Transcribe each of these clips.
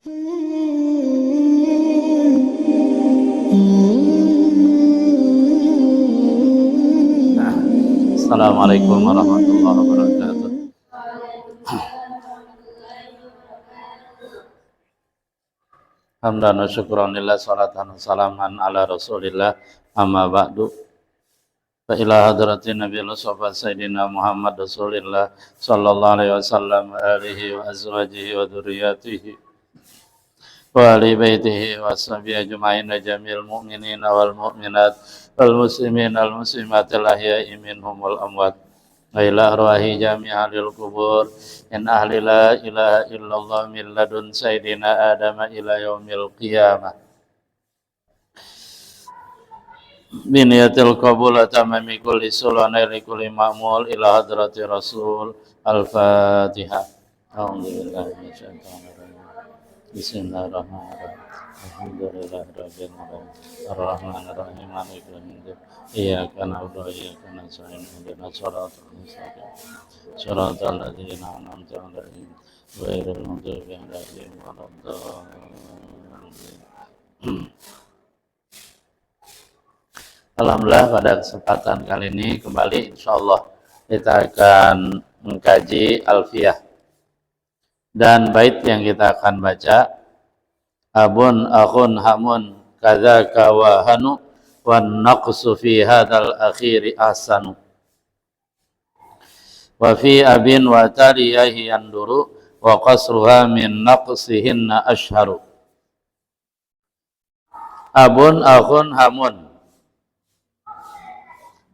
Assalamualaikum warahmatullahi wabarakatuh. Hamdan wa syukran lillah, salatan wa salaman ala rasulillah, amma ba'du. Fa ila hadratin nabiyil mustafa sayyidina Muhammad rasulillah sallallahu alaihi wasallam wa alihi wa azwajihi wa dhurriyyatihi wa ali baitihi wa ashabihi ajma'in wa jamil mu'minin wal mu'minat wal muslimin wal muslimat al ahya'i minhum wal amwat wa ila arwahi jami'a lil kubur in ahli la ilaha illallah min ladun sayyidina adama ila yaumil qiyamah biniyatil qabul tamami kulli sulana li kulli ma'mul ila hadrati rasul al-fatihah. A'udzubillahi minasyaitonir rajim. Bismillahirrahmanirrahim. Alhamdulillahirabbil alamin. Arrahmanir rahim. Maliki yaumiddin. Iyyaka na'budu wa iyyaka nasta'in. Ihdinas siratal mustaqim. Siratal ladzina an'amta 'alaihim ghairil maghdubi 'alaihim waladdallin. Alhamdulillah, pada kesempatan kali ini kembali insyaallah kita akan mengkaji Alfiyah, dan bait yang kita akan baca, abun akhun hamun kadzaka wa hanu wan naqsu fi hadzal akhiri ahsanu wa fi abin wa tariyahi yanduru wa qasruha min naqsihinna ashharu. Abun akhun hamun,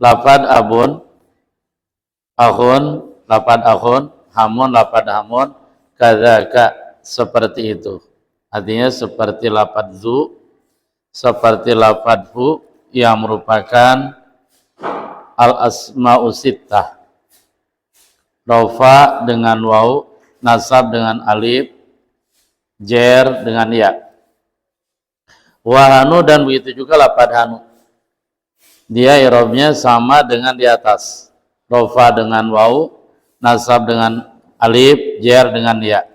lapad abun, akhun, lapad akhun, hamun, lapad hamun, kadzaka, seperti itu. Artinya seperti lapad zu, seperti lapad fu, yang merupakan al-asma'u sittah. Rofa dengan waw, nasab dengan alif, jer dengan ya. Wahanu, dan begitu juga lapad hanu. Dia i'rabnya sama dengan di atas. Rofa dengan waw, nasab dengan alif, jer dengan ya.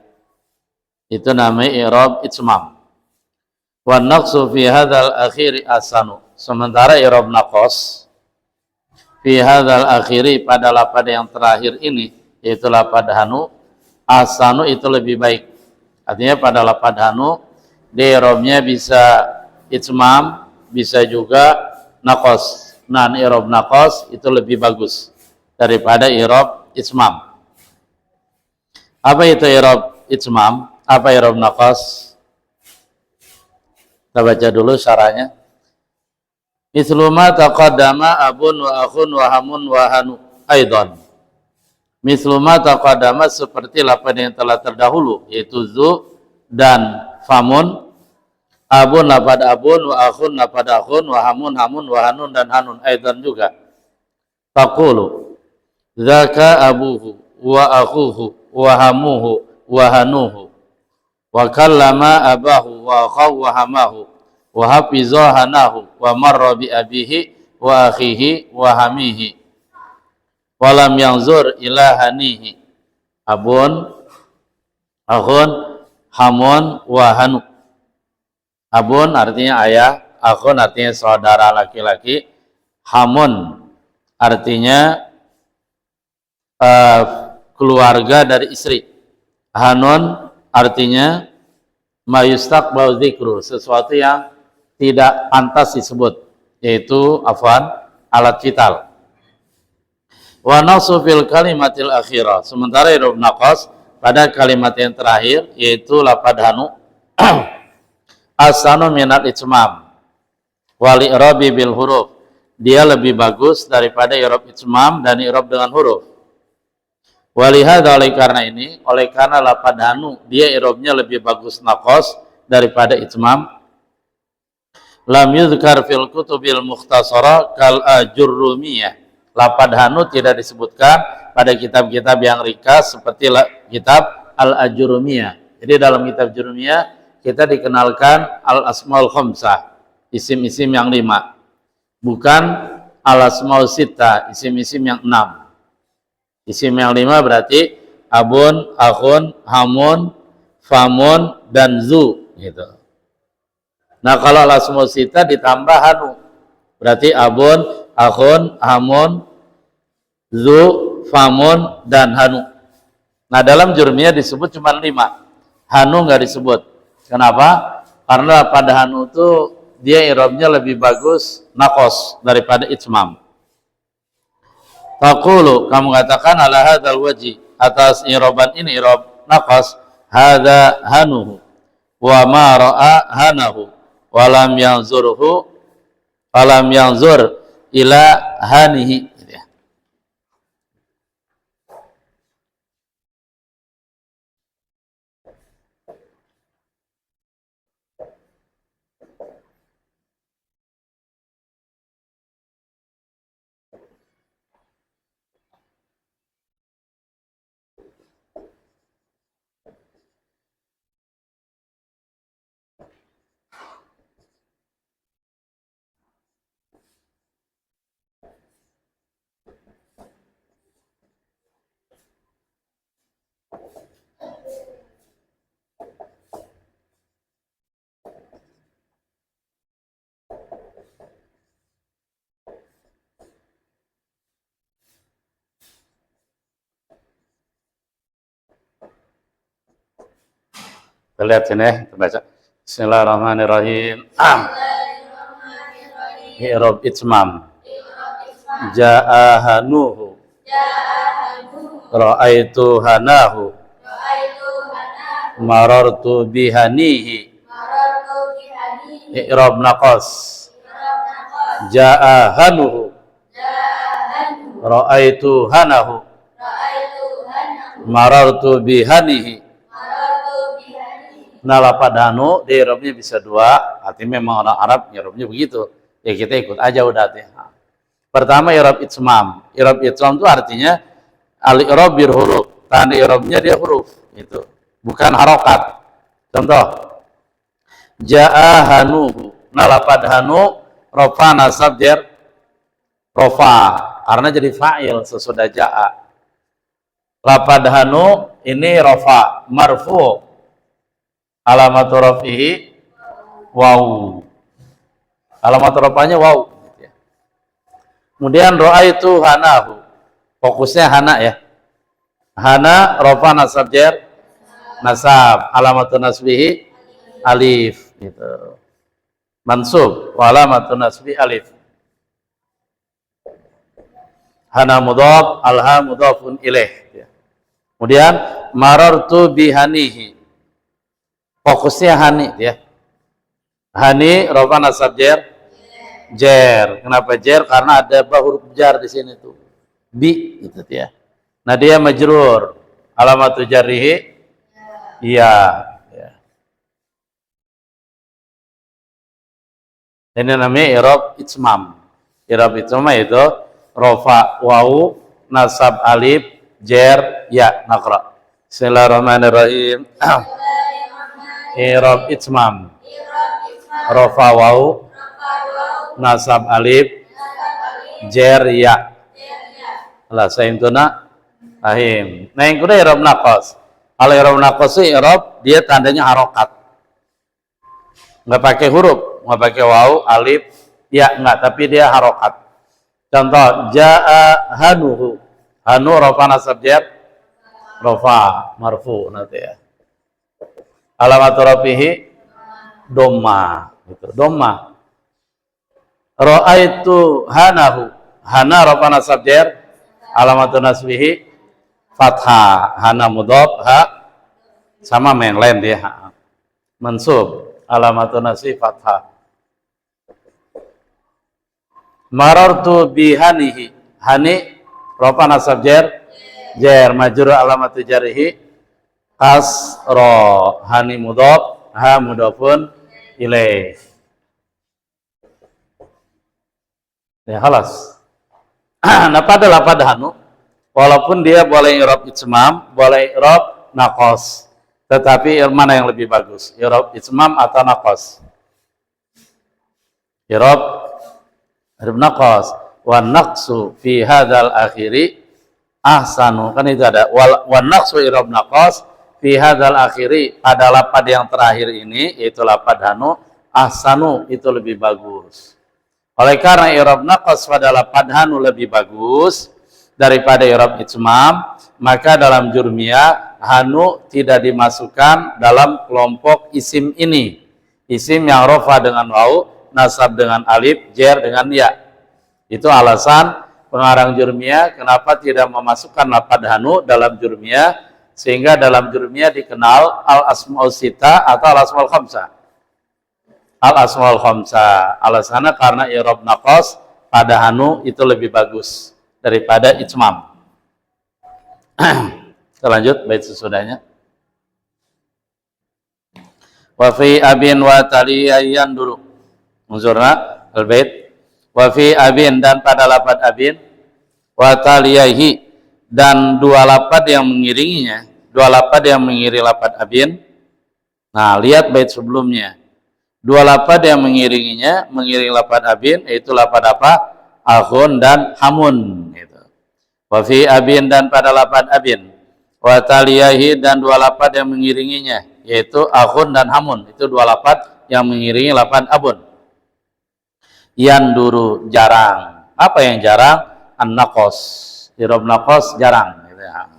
Itu namanya i'rab itsmam. Wa naqsu fi hadzal akhiri asanu. Sementara i'rab naqas fi hadzal akhiri, pada lapad yang terakhir ini, yaitu lapad hanu, asanu, itu lebih baik. Artinya pada lapad hanu dia i'rabnya bisa itsmam, bisa juga naqas. Nah, i'rab naqas itu lebih bagus daripada i'rab itsmam. Apa itu i'rab itsmam? Apa i'rab naqas? Kita baca dulu syarahnya. Mithlu ma taqaddama abun wa akhun wa hamun wa hanu aidan. Mithlu ma taqaddama, seperti lapad yang telah terdahulu, yaitu zu dan famun. Abun lapad abun, wa akhun lapad akhun, wa hamun hamun, wa hanun dan hanun aidan juga. Faqulu dzaka abuhu wa akhuhu wa hamuhu wa hanuhu wa kallama abahu wa akhahu wa hamahu wa hafiza hanahu wa marra bi abihi wa akhihi wa hamihi wa lam yanzur ila hanihi. Abun, akhun, hamun, wa hanu. Abun artinya ayah, akhun artinya saudara laki-laki, hamun artinya keluarga dari istri, hanun artinya mayustaqbal dzikru, sesuatu yang tidak pantas disebut, yaitu afwan alat vital. Wa naqsu fil kalimatil akhirah, sementara i'rab naqas pada kalimat yang terakhir, yaitu lapad hanu, asanu minal itsmam wal i'rabi bil huruf, dia lebih bagus daripada i'rab itsmam dan i'rab dengan huruf. Walihada, oleh karena ini, oleh karena lapad hanu dia i'rabnya lebih bagus naqas daripada itsmam, lam yuzkar fil kutubil mukhtasara kal ajurrumiyah, lapad hanu tidak disebutkan pada kitab-kitab yang ringkas seperti kitab al-ajurrumiyah. Jadi dalam kitab jurumiyah kita dikenalkan al-asmaul khamsah, isim-isim yang 5, bukan al-asmaul sittah, isim-isim yang 6. Isim yang 5 berarti abun, akhun, hamun, famun, dan zu gitu. Nah kalau lasmu sita ditambah hanu, berarti abun, akhun, hamun, zu, famun, dan hanu. Nah dalam jurmiyah disebut cuma 5, hanu nggak disebut. Kenapa? Karena pada hanu itu dia i'rabnya lebih bagus nakos daripada itmam. Taqulu, kamu katakan ala hadzal wajhi, atas i'raban ini i'rab nakos, hadza hanuhu wa ma ra'a hanahu wa lam yanzur ila hanihi. Kita lihat sini, kita baca. Bismillahirrahmanirrahim. I'rab itmam. Ja'a hanuhu. Ra'aitu hanahu. Marartu bihanihi. I'rab naqas. Ja'a hanuhu. Ra'aitu hanahu. Marartu bihanihi. Nah lapad hanu di i'rabnya bisa 2, artinya memang orang Arab i'rabnya begitu. Ya kita ikut aja udah. Pertama i'rab itmam. I'rab itmam itu artinya al-i'rab bir huruf. Tanda i'rabnya dia huruf itu, bukan harokat. Contoh, ja'a hanuhu. Nah lapad hanu rofa nasab jar rofa karena jadi fa'il sesudah ja'a. Lapad hanu ini rofa marfu, alamatu rafihi waw, alamat rafanya waw. Kemudian ra'aitu hanahu, fokusnya hana ya. Hana rofa nasab jar nasab, alamatu nasbihi alif gitu. Mansub wa alamatu nasbi alif. Hana mudhaf, alha mudhafun ilaih. Kemudian marartu bihanihi, fokusnya hani ya. Hani rofa nasab jar jer. Kenapa jer? Karena ada huruf jar di sini tuh. Bi itu ya. Nah dia majrur. Alamatu jarrihi iya. Ya. Ini namanya i'rab itmam. I'rab itmam itu rofa wawu nasab alif jer ya. Naqra. Bismillahirrahmanirrahim. I'rab itmam. Rofa wawu nasab alif jer ya. Lah saintuna ahim. Nah yang kedua i'rab naqas. Kalau i'rab naqas itu i'rab dia tandanya harokat. Enggak pakai huruf, enggak pakai wawu, alif, ya enggak, tapi dia harokat. Contoh, ja'a hanuhu. Hanu rofa nasab jar rofa marfu nanti ya. Alamatu rafihi dhamma gitu. Dhamma. Ra'aitu hanahu. Hana rofa nasab jar, alamatu nasbihi fathah. Hana mudhaf, ha sama yang lain dia. Mansub, alamatu nasbi fathah. Marartu bihanihi. Hani rofa nasab jar majrur alamatu jarrihi kasra. Hani mudhaf, ha mudhafun ilaih. Ya halas. Nah pada lapad hanu, walaupun dia boleh i'rab itmam, boleh i'rab naqas, tetapi mana yang lebih bagus? I'rab itmam atau naqas? I'rab naqas. Wa naqsu fi hadzal akhiri ahsanu, kan itu ada wa naqsu i'rab naqas fi hadzal akhiri, pada lapad yang terakhir ini, yaitu lapad hanu, ahsanu, itu lebih bagus. Oleh karena i'rab naqas pada lapad hanu lebih bagus daripada i'rab itmam, maka dalam jurmiyah hanu tidak dimasukkan dalam kelompok isim ini. Isim yang rofa dengan waw, nasab dengan alif, jer dengan ya. Itu alasan pengarang jurmiyah kenapa tidak memasukkan lapad hanu dalam jurmiyah, sehingga dalam jurmiyah dikenal al-asmaul sita atau al-asmaul khamsah. Al-asmaul khamsah. Alasannya karena i'rab naqas pada hanu itu lebih bagus daripada itmam. Kita lanjut bait sesudahnya. Wa fi abin wa taliyan dulu. Unzurna al-bait. Wa fi abin, dan pada lapad abin, wa taliyahi, dan dua lapad yang mengiringinya, dua lapad yang mengiringi lapad abin. Nah, lihat bait sebelumnya. Dua lapad yang mengiringinya, mengiringi lapad abin, yaitu lapad apa? Akhun dan hamun. Gitu. Wa fi abin, dan pada lapad abin. Wa taliyahi, dan dua lapad yang mengiringinya, yaitu akhun dan hamun. Itu dua lapad yang mengiringi lapad abun. Yanduru, jarang. Apa yang jarang? An-naqas. I'rab naqas jarang. Gitu ya.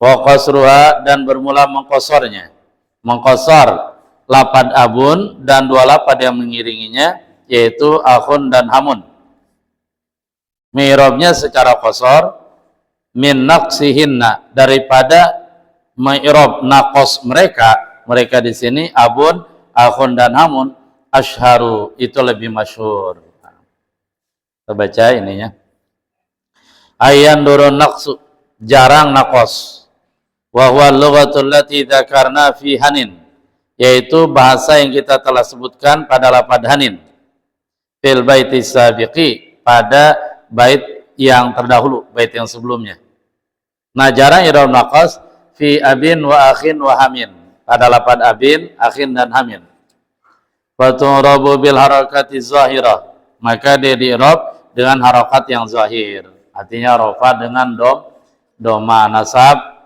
Wa qasruha, dan bermula mengkosornya. Mengkosor lapad abun dan dua lapad yang mengiringinya, yaitu akhun dan hamun. Mi'rabnya secara qasar, min naqsihinna, daripada mi'rab naqas mereka. Mereka di sini abun, akhun dan hamun, asyharu, itu lebih masyhur. Kita baca ininya. Ayyan durun naqsu, jarang naqas. Wa huwa lughatul lati dzakarna fi hanin, yaitu bahasa yang kita telah sebutkan pada lapad hanin. Fil baiti sabiqi, pada bait yang terdahulu, bait yang sebelumnya. Nah, jarang i'rab naqas fi abin wa akhin wa hamin, pada lapad abin, akhin dan hamin. Wa tu'rabu bil harakati zahirah, maka dia di-i'rab dengan harakat yang zahir. Artinya rafa dengan doma, nasab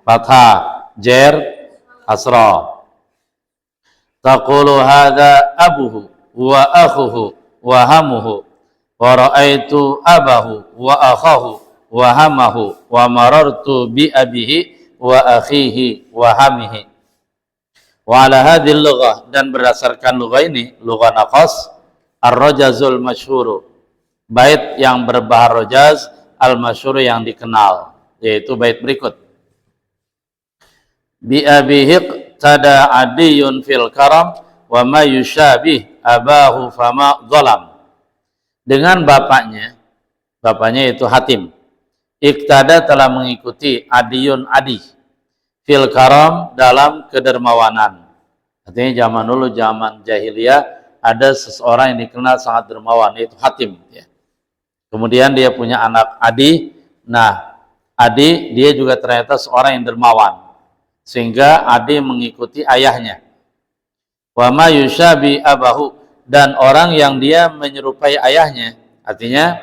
fathah, jer asra. Taqulu hadza abuhu wa akhuhu wa hamuhu wa ra'aitu abahu wa akhahu wa hamahu wa marartu bi abihi wa akhihi wa hamihi. Wa ala hadhil lughah, dan berdasarkan lughah ini, lughah naqas, ar-rajazul masyhur, bait yang berbahar rajaz, al-masyhur yang dikenal, yaitu bait berikut. Bi abihi tada adiyun fil karam wa ma yusyabih abahu fama zalam. Dengan bapaknya itu Hatim, iktada telah mengikuti adiyun adi fil karam, dalam kedermawanan. Artinya zaman dulu, zaman jahiliyah, ada seseorang yang dikenal sangat dermawan, yaitu Hatim. Ya. Kemudian dia punya anak Adi. Nah, Adi dia juga ternyata seorang yang dermawan, sehingga Adi mengikuti ayahnya. Wa ma yushabi abahu, dan orang yang dia menyerupai ayahnya. Artinya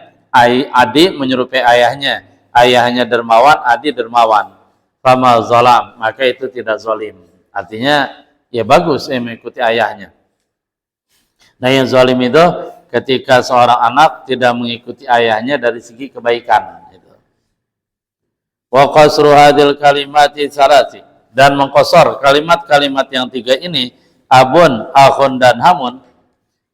Adi menyerupai ayahnya. Ayahnya dermawan, Adi dermawan. Fama zalam, maka itu tidak zalim. Artinya ya bagus mengikuti ayahnya. Nah, yang zalim itu ketika seorang anak tidak mengikuti ayahnya dari segi kebaikan. Wa qasru hadil kalimati salasi, dan mengkosor kalimat-kalimat yang tiga ini, abun, akhun dan hamun,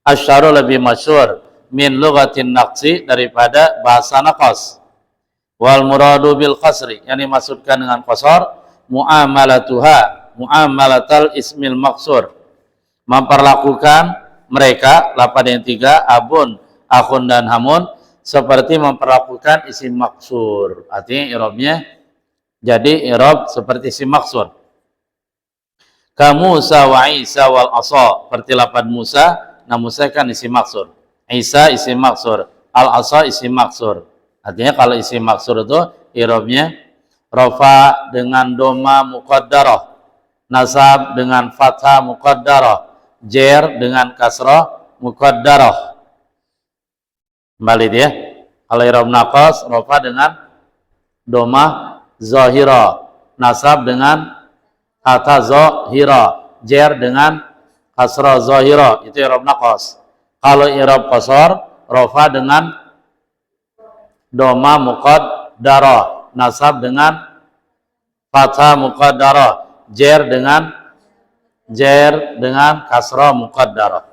asyharu, lebih masyhur, min lughatin naqsi, daripada bahasa naqas. Wal muradu bil qasri, yang dimaksudkan dengan qasar, muamalatuha, muamalatal ismil maqsur, memperlakukan mereka, lapad yang tiga, abun, akhun dan hamun, seperti memperlakukan isim maksur. Artinya i'rabnya jadi i'rab seperti isim maksur. Ka Musa wa Isa wal asa, seperti lapad Musa. Nah, Musa kan isim maksur, Isa isim maksur, al asa isim maksur. Artinya kalau isim maksur itu i'rabnya rafa dengan doma muqaddarah, nasab dengan fathah muqaddarah, jer dengan kasrah muqaddarah. Kembali dia. Kalau i'rab naqas, rafa dengan doma zahira, nasab dengan kata zahira, jer dengan kasra zahira, itu i'rab naqas. Kalau i'rab qasar, rafa dengan doma muqaddarah, nasab dengan fathah muqaddarah, jer dengan kasra muqaddarah.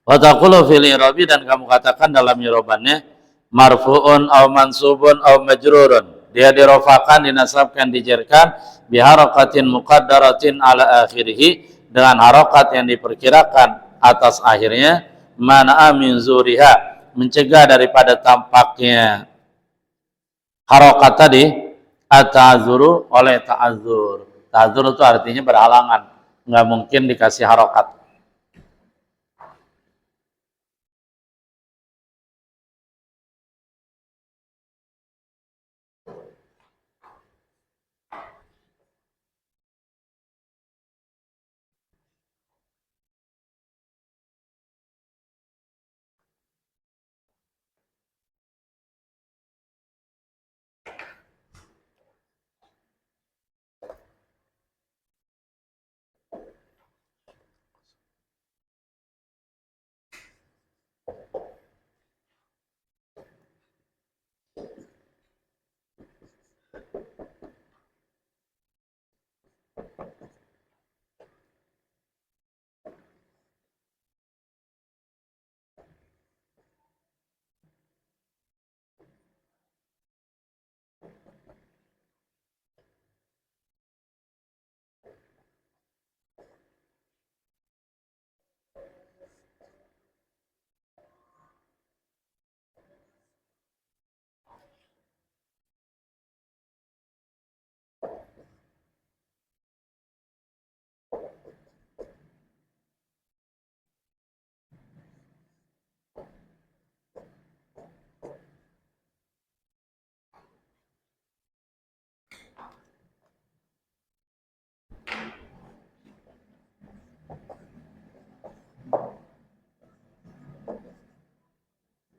Wa taqulu fil i'rabi, dan kamu katakan dalam i'rabannya marfu'un aw mansubun aw majrurun, dia dirofakan, dinasabkan, dijerkan bi harakatin muqaddaratin ala akhirih, dengan harokat yang diperkirakan atas akhirnya, mana'a min zuriha, mencegah daripada tampaknya harokat tadi, at-ta'adzuru, oleh ta'adzur. Ta'adzur itu artinya berhalangan, nggak mungkin dikasih harokat.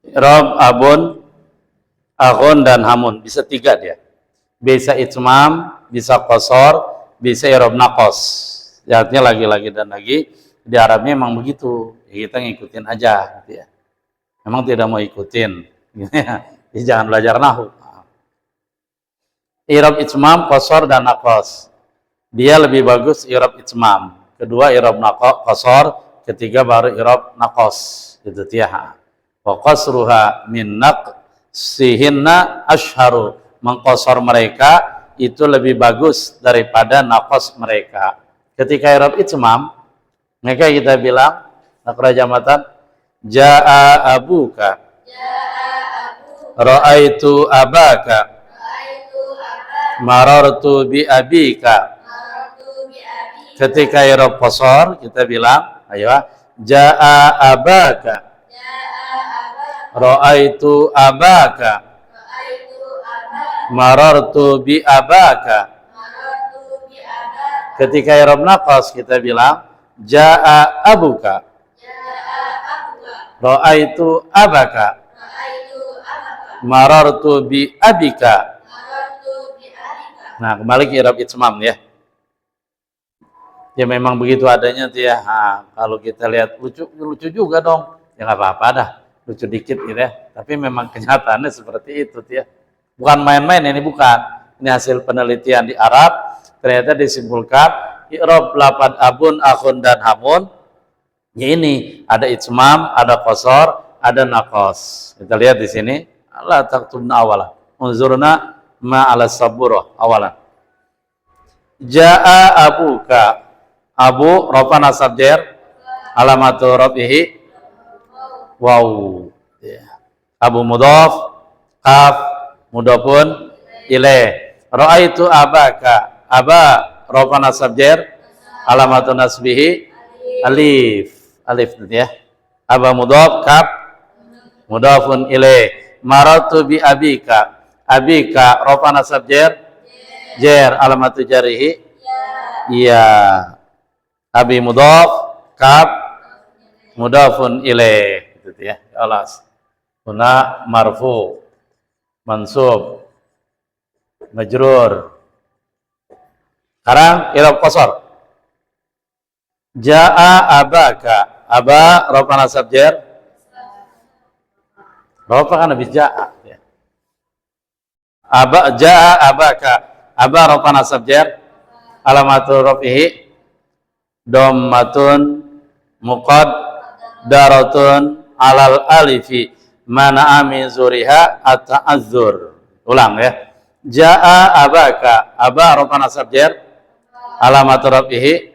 I'rab abun, akhun, dan hamun, bisa tiga dia. Bisa itmam, bisa qasar, bisa i'rab naqas. Artinya lagi-lagi dan lagi, di Arabnya memang begitu. Kita ngikutin aja gitu ya. Memang tidak mau ikutin. Jadi jangan belajar nahwu. I'rab itmam, qasar, dan naqas. Dia lebih bagus i'rab itmam. Kedua i'rab qasar, ketiga baru i'rab naqas. Gitu ya. Wa qasruha min naqsihinna ashharu, mengqasar mereka itu lebih bagus daripada naqas mereka. Ketika i'rab itmam, maka kita bilang nakra jamatan, jaa abuka, ra'aitu abaka, marartu bi abika. Ketika i'rab qasar kita bilang, ayo, jaa abaka, ra'aitu abaka, marartu bi abaka. Ketika i'rab naqas kita bilang, jaa abuka, ra'aitu abaka, marartu bi abika. Nah, kembali ke i'rab itmam ya. Ya memang begitu adanya tuh ya. Nah, kalau kita lihat lucu juga dong. Ya nggak apa-apa dah. Lucu dikit gitu ya. Tapi memang kenyataannya seperti itu tuh ya. Bukan main-main ini, bukan. Ini hasil penelitian di Arab. Ternyata disimpulkan i'rab lafadz abun, akhun, dan hamun. Ya ini ada itmam, ada qasar, ada naqas. Kita lihat di sini. La taktubna awalan. Unzurna ma ala saburah awalan. Jaa abuka. Abu rafa nasab jar, alamatu rafihi waw. Abu mudhaf, kaf mudhafun ilaih. Ra'aitu abaka, aba rafa nasab jar, alamatu nasbihi alif. Alif ya. Aba mudhaf, kaf mudhafun ilaih. Maratu bi abika, abika rafa nasab jar, alamatu jarihi iya. Abi mudhaf, kaf mudhafun ilaih, gitu ya. Alas. Huna marfu, mansub, majrur. Sekarang i'rab qasar. Jaa abaka. Aba rafa nasab jar. Rafa kan habis jaa. Aba jaa abaka. Aba rafa nasab jar. Alamatul rafihi dhammatun muqaddaratun alal alifi mana min zuriha at-ta'azzur. Ulang ya. Jaa abaka. Aba rafa nasab jar. Alamatul rafihi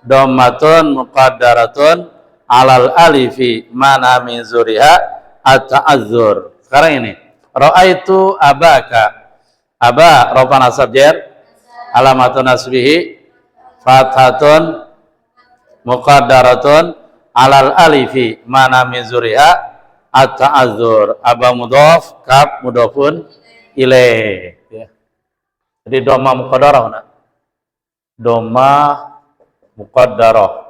dhammatun muqaddaratun alal alifi mana min zuriha at-ta'azzur. Sekarang ini ra'aitu abaka. Aba rafa nasab jar alamatun nasbihi fathatun muqaddaratun alal alifi mana min zuriha at-ta'azzur. Aba mudhaf kaf mudhafun ilaih ya. Jadi dhamma muqaddarah nah. Dhamma muqaddarah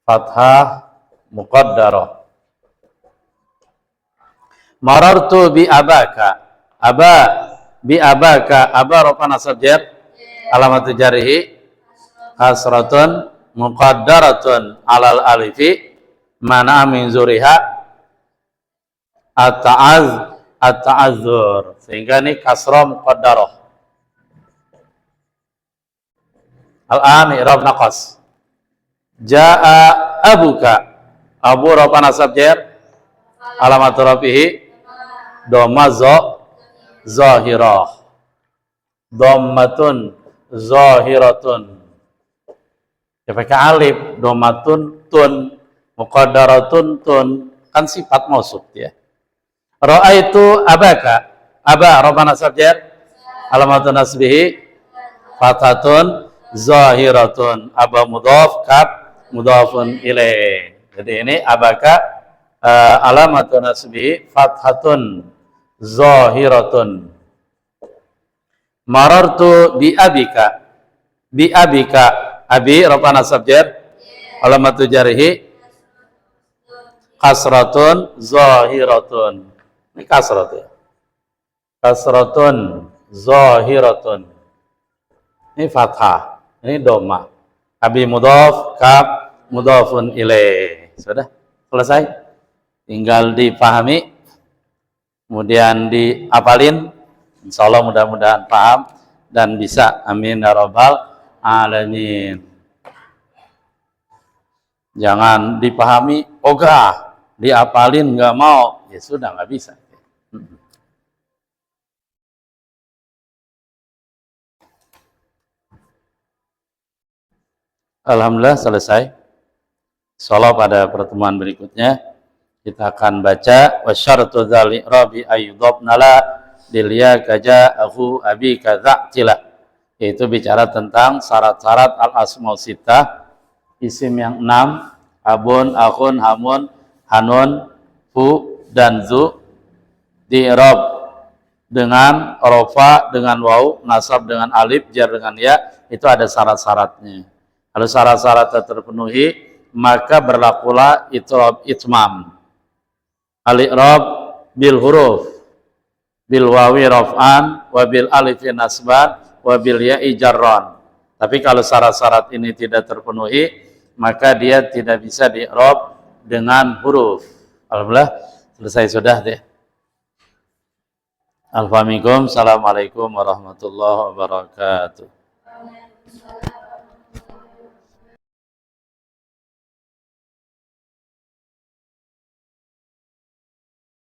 fathah muqaddarah. Marartu bi abaka. Aba bi abaka. Aba rafa nasab jar alamatu jarihi hasratun muqaddaratun alal alifi mana min zuriha at-ta'azzur. Sehingga ini kasrah muqaddarah. Al-an i'rab naqas. Jaa abuka. Abu rafa nasab jar alamatu rafihi dhamma zahirah. Dhammatun zahiratun. Ya pakai alif, dhammatun tun, muqaddaratun tun, kan sifat mausuf ya. Ra'aitu abaka. Aba rafa nasab jar alamatu nasbihi fathatun zahiratun. Aba mudhaf kaf mudhafun ilaih. Jadi ini abaka alamatun nasbihi fathatun zahiratun. Marartu bi abika. Bi abika. Abi rafa nasab jar alamatu jarihi kasratun zahiratun. Ini kasrat ya. Kasratun zahiratun. Ini fathah. Ini dhamma. Abi mudhaf kaf mudhafun ilaih. Sudah selesai? Tinggal dipahami, kemudian diapalin. Insyaallah mudah-mudahan paham dan bisa. Amin ya rabbal alamin. Jangan dipahami ogah, diapalin nggak mau, ya sudah nggak bisa. Alhamdulillah selesai. Insyaallah pada pertemuan berikutnya kita akan baca wasyartu dzal i'rabi ayyudhabna la dilya kaja'ahu abi kadza'tila, yaitu bicara tentang syarat-syarat al-asmaul sittah, isim yang 6, abun, akhun, hamun, hanun, fu dan zu, di i'rab dengan rafa dengan waw, nasab dengan alif, jar dengan ya, itu ada syarat-syaratnya. Kalau syarat-syarat terpenuhi, maka berlakulah i'rab itmam. Al-i'rab bil huruf, bil wawi raf'an, wa bil alifi nasban, wa bil ya'i jarran. Tapi kalau syarat-syarat ini tidak terpenuhi, maka dia tidak bisa di-i'rab dengan huruf. Alhamdulillah selesai sudah deh. Assalamualaikum warahmatullahi wabarakatuh.